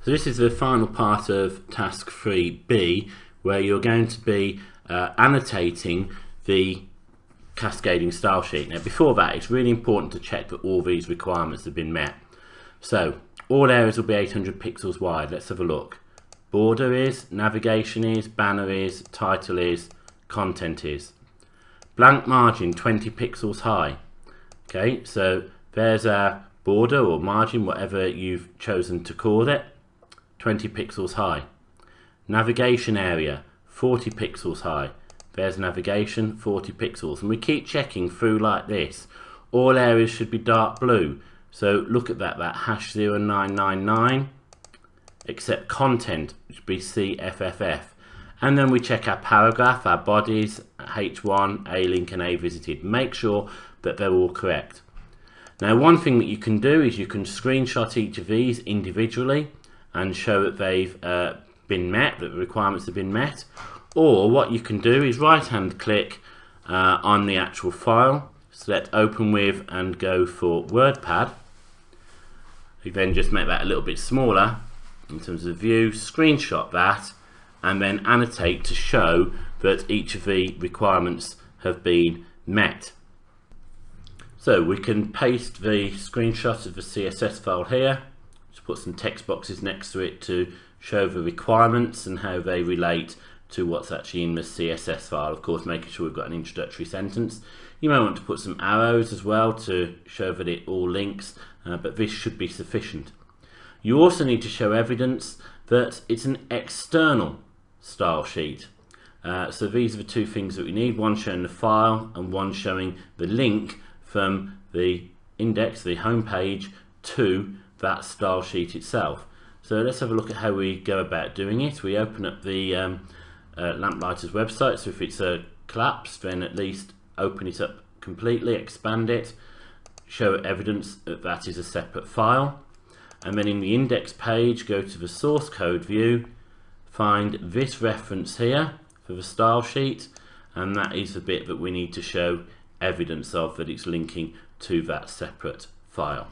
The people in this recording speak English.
So this is the final part of task 3B, where you're going to be annotating the cascading style sheet. Now before that, it's really important to check that all these requirements have been met. So all areas will be 800 pixels wide. Let's have a look. Border is, navigation is, banner is, title is, content is. Blank margin 20 pixels high. Okay, so there's our border or margin, whatever you've chosen to call it, 20 pixels high. Navigation area 40 pixels high. There's navigation, 40 pixels, and we keep checking through like this. All areas should be dark blue. So look at that #0999, except content, which would be CFFF. And then we check our paragraph, our bodies, H1, A link and A visited. Make sure that they're all correct. Now one thing that you can do is you can screenshot each of these individually and show that they've been met, that the requirements have been met. Or what you can do is right hand click on the actual file, select open with and go for WordPad. You then just make that a little bit smaller in terms of view, screenshot that and then annotate to show that each of the requirements have been met. So we can paste the screenshot of the CSS file here, just put some text boxes next to it to show the requirements and how they relate to what's actually in the CSS file. Of course, making sure we've got an introductory sentence. You may want to put some arrows as well to show that it all links, but this should be sufficient. You also need to show evidence that it's an external style sheet. So these are the two things that we need, one showing the file and one showing the link from the index, the home page, to that style sheet itself. So let's have a look at how we go about doing it. We open up the Lamplighter's website, so if it's collapsed, then at least open it up completely, expand it, show evidence that that is a separate file, and then in the index page go to the source code view, find this reference here for the style sheet, and that is the bit that we need to show evidence of, that it's linking to that separate file.